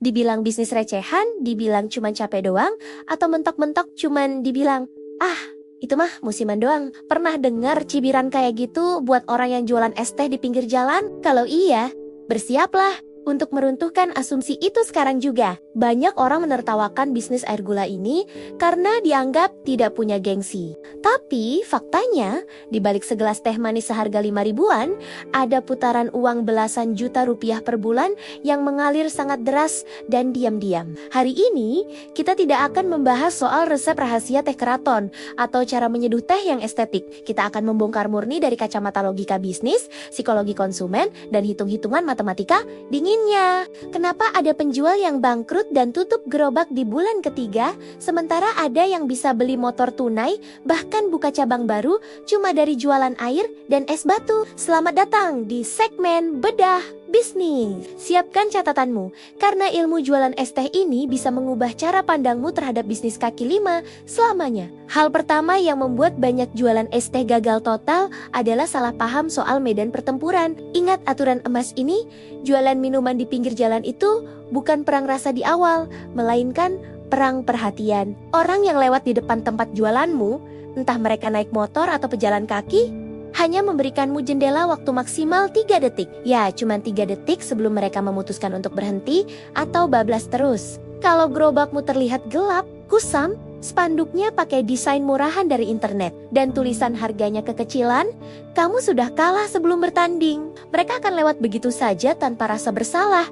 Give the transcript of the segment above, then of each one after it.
Dibilang bisnis recehan, dibilang cuman capek doang, atau mentok-mentok cuman dibilang, ah, itu mah musiman doang. Pernah dengar cibiran kayak gitu buat orang yang jualan es teh di pinggir jalan? Kalau iya, bersiaplah untuk meruntuhkan asumsi itu sekarang juga. Banyak orang menertawakan bisnis air gula ini karena dianggap tidak punya gengsi. Tapi faktanya, di balik segelas teh manis seharga 5 ribuan, ada putaran uang belasan juta rupiah per bulan yang mengalir sangat deras dan diam-diam. Hari ini, kita tidak akan membahas soal resep rahasia teh keraton atau cara menyeduh teh yang estetik. Kita akan membongkar murni dari kacamata logika bisnis, psikologi konsumen, dan hitung-hitungan matematika dinginnya. Kenapa ada penjual yang bangkrut dan tutup gerobak di bulan ketiga, sementara ada yang bisa beli motor tunai, bahkan buka cabang baru cuma dari jualan air dan es batu? Selamat datang di segmen Bedah Bisnis. Siapkan catatanmu, karena ilmu jualan es teh ini bisa mengubah cara pandangmu terhadap bisnis kaki lima selamanya. Hal pertama yang membuat banyak jualan es teh gagal total adalah salah paham soal medan pertempuran. Ingat aturan emas ini, jualan minuman di pinggir jalan itu bukan perang rasa di awal, melainkan perang perhatian. Orang yang lewat di depan tempat jualanmu, entah mereka naik motor atau pejalan kaki, hanya memberikanmu jendela waktu maksimal 3 detik. Ya, cuma 3 detik sebelum mereka memutuskan untuk berhenti atau bablas terus. Kalau gerobakmu terlihat gelap, kusam, spanduknya pakai desain murahan dari internet, dan tulisan harganya kekecilan, kamu sudah kalah sebelum bertanding. Mereka akan lewat begitu saja tanpa rasa bersalah.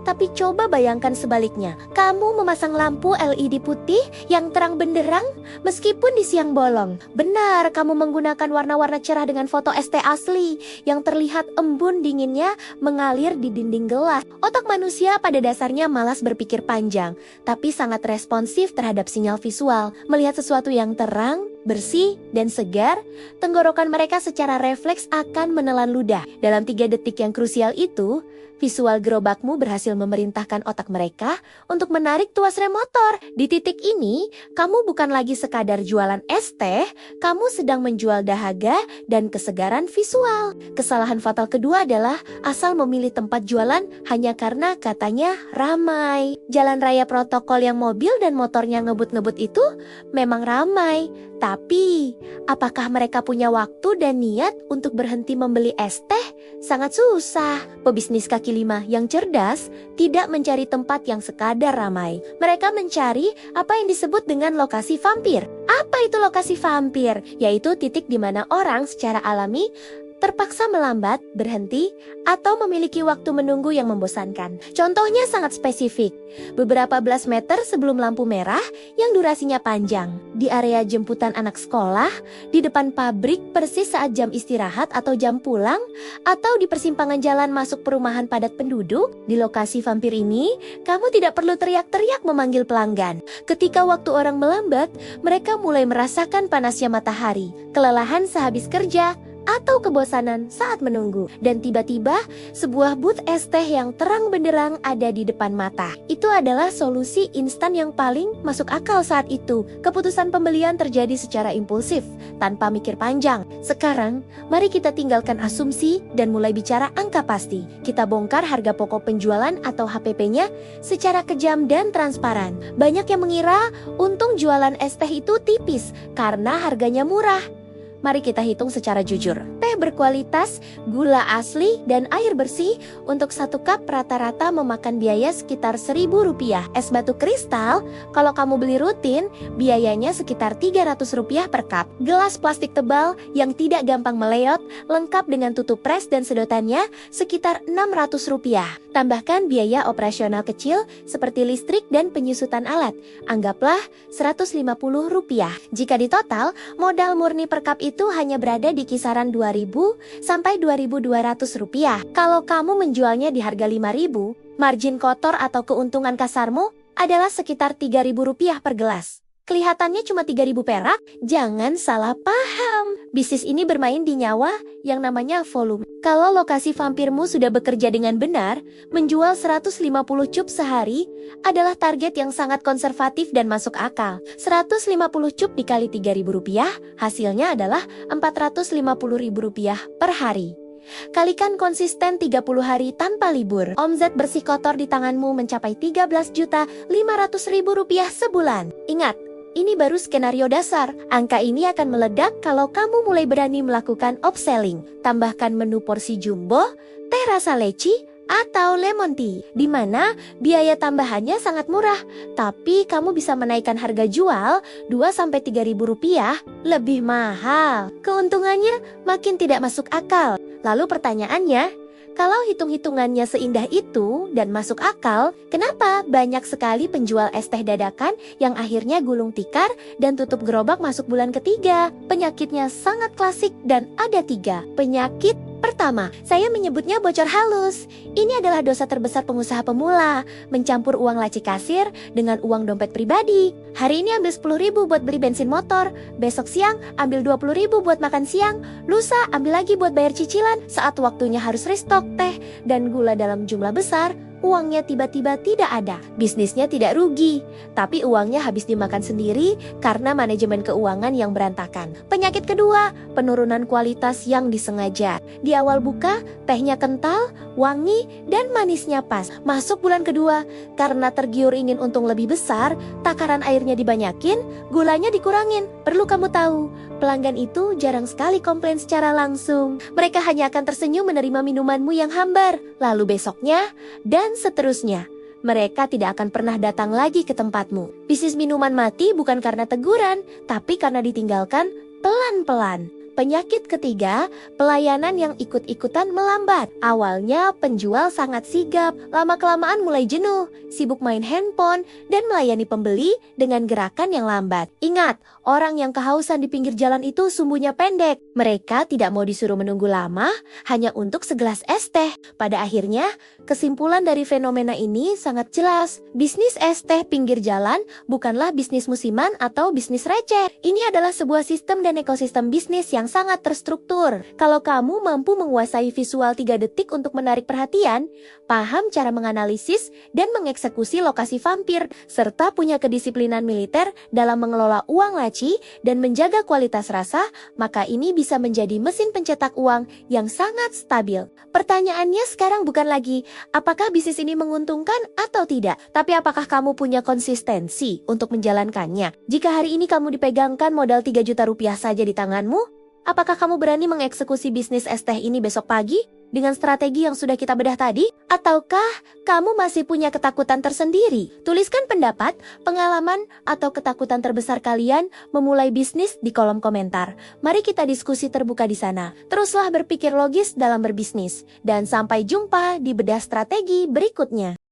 Tapi coba bayangkan sebaliknya, kamu memasang lampu LED putih yang terang benderang meskipun di siang bolong. Benar, kamu menggunakan warna-warna cerah dengan foto es teh asli yang terlihat embun dinginnya mengalir di dinding gelas. Otak manusia pada dasarnya malas berpikir panjang, tapi sangat responsif terhadap sinyal visual. Melihat sesuatu yang terang, bersih, dan segar, tenggorokan mereka secara refleks akan menelan ludah. Dalam 3 detik yang krusial itu, visual gerobakmu berhasil memerintahkan otak mereka untuk menarik tuas rem motor. Di titik ini, kamu bukan lagi sekadar jualan es teh, kamu sedang menjual dahaga dan kesegaran visual. Kesalahan fatal kedua adalah asal memilih tempat jualan hanya karena katanya ramai. Jalan raya protokol yang mobil dan motornya ngebut-ngebut itu memang ramai. Tapi, apakah mereka punya waktu dan niat untuk berhenti membeli es teh? Sangat susah. Pebisnis kaki lima yang cerdas tidak mencari tempat yang sekadar ramai. Mereka mencari apa yang disebut dengan lokasi vampir. Apa itu lokasi vampir? Yaitu titik di mana orang secara alami terpaksa melambat, berhenti, atau memiliki waktu menunggu yang membosankan. Contohnya sangat spesifik. Beberapa belas meter sebelum lampu merah yang durasinya panjang. Di area jemputan anak sekolah, di depan pabrik persis saat jam istirahat atau jam pulang, atau di persimpangan jalan masuk perumahan padat penduduk. Di lokasi vampir ini, kamu tidak perlu teriak-teriak memanggil pelanggan. Ketika waktu orang melambat, mereka mulai merasakan panasnya matahari, kelelahan sehabis kerja, atau kebosanan saat menunggu. Dan tiba-tiba sebuah booth es teh yang terang benderang ada di depan mata. Itu adalah solusi instan yang paling masuk akal saat itu. Keputusan pembelian terjadi secara impulsif, tanpa mikir panjang. Sekarang, mari kita tinggalkan asumsi dan mulai bicara angka pasti. Kita bongkar harga pokok penjualan atau HPP-nya secara kejam dan transparan. Banyak yang mengira untung jualan es teh itu tipis karena harganya murah. Mari kita hitung secara jujur. Teh berkualitas, gula asli, dan air bersih untuk 1 cup rata-rata memakan biaya sekitar Rp1.000. Es batu kristal, kalau kamu beli rutin, biayanya sekitar Rp300 per cup. Gelas plastik tebal yang tidak gampang meleot, lengkap dengan tutup pres dan sedotannya, sekitar Rp600. Tambahkan biaya operasional kecil seperti listrik dan penyusutan alat. Anggaplah Rp150. Jika ditotal, modal murni per cup itu hanya berada di kisaran Rp2.000 sampai Rp2.200. Kalau kamu menjualnya di harga Rp5.000, margin kotor atau keuntungan kasarmu adalah sekitar Rp3.000 per gelas. Kelihatannya cuma 3.000 perak? Jangan salah paham. Bisnis ini bermain di nyawa yang namanya volume. Kalau lokasi vampirmu sudah bekerja dengan benar, menjual 150 cup sehari adalah target yang sangat konservatif dan masuk akal. 150 cup dikali Rp3.000, hasilnya adalah Rp450.000 per hari. Kalikan konsisten 30 hari tanpa libur. Omzet bersih kotor di tanganmu mencapai 13.500.000 rupiah sebulan. Ingat, ini baru skenario dasar. Angka ini akan meledak kalau kamu mulai berani melakukan upselling. Tambahkan menu porsi jumbo, teh rasa leci, atau lemon tea, di mana biaya tambahannya sangat murah, tapi kamu bisa menaikkan harga jual 2-3 ribu rupiah lebih mahal. Keuntungannya makin tidak masuk akal. Lalu pertanyaannya, kalau hitung-hitungannya seindah itu dan masuk akal, kenapa banyak sekali penjual es teh dadakan yang akhirnya gulung tikar dan tutup gerobak masuk bulan ketiga? Penyakitnya sangat klasik dan ada 3. Penyakit pertama, saya menyebutnya bocor halus. Ini adalah dosa terbesar pengusaha pemula, mencampur uang laci kasir dengan uang dompet pribadi. Hari ini ambil 10 ribu buat beli bensin motor, besok siang ambil 20 ribu buat makan siang, lusa ambil lagi buat bayar cicilan, saat waktunya harus restock teh dan gula dalam jumlah besar, uangnya tiba-tiba tidak ada. Bisnisnya tidak rugi, tapi uangnya habis dimakan sendiri karena manajemen keuangan yang berantakan. Penyakit kedua, penurunan kualitas yang disengaja. Di awal buka, tehnya kental, wangi, dan manisnya pas. Masuk bulan kedua, karena tergiur ingin untung lebih besar, takaran airnya dibanyakin, gulanya dikurangin. Perlu kamu tahu, pelanggan itu jarang sekali komplain secara langsung. Mereka hanya akan tersenyum menerima minumanmu yang hambar. Lalu besoknya, dan seterusnya, mereka tidak akan pernah datang lagi ke tempatmu. Bisnis minuman mati bukan karena teguran, tapi karena ditinggalkan pelan-pelan. Penyakit ketiga, pelayanan yang ikut-ikutan melambat. Awalnya penjual sangat sigap, lama-kelamaan mulai jenuh, sibuk main handphone, dan melayani pembeli dengan gerakan yang lambat. Ingat, orang yang kehausan di pinggir jalan itu sumbunya pendek. Mereka tidak mau disuruh menunggu lama, hanya untuk segelas es teh. Pada akhirnya, kesimpulan dari fenomena ini sangat jelas. Bisnis es teh pinggir jalan bukanlah bisnis musiman atau bisnis receh. Ini adalah sebuah sistem dan ekosistem bisnis yang sangat terstruktur. Kalau kamu mampu menguasai visual 3 detik untuk menarik perhatian, paham cara menganalisis dan mengeksekusi lokasi vampir, serta punya kedisiplinan militer dalam mengelola uang laci dan menjaga kualitas rasa, maka ini bisa menjadi mesin pencetak uang yang sangat stabil. Pertanyaannya sekarang bukan lagi, apakah bisnis ini menguntungkan atau tidak, tapi apakah kamu punya konsistensi untuk menjalankannya? Jika hari ini kamu dipegangkan modal 3 juta rupiah saja di tanganmu, apakah kamu berani mengeksekusi bisnis es teh ini besok pagi dengan strategi yang sudah kita bedah tadi? Ataukah kamu masih punya ketakutan tersendiri? Tuliskan pendapat, pengalaman, atau ketakutan terbesar kalian memulai bisnis di kolom komentar. Mari kita diskusi terbuka di sana. Teruslah berpikir logis dalam berbisnis. Dan sampai jumpa di bedah strategi berikutnya.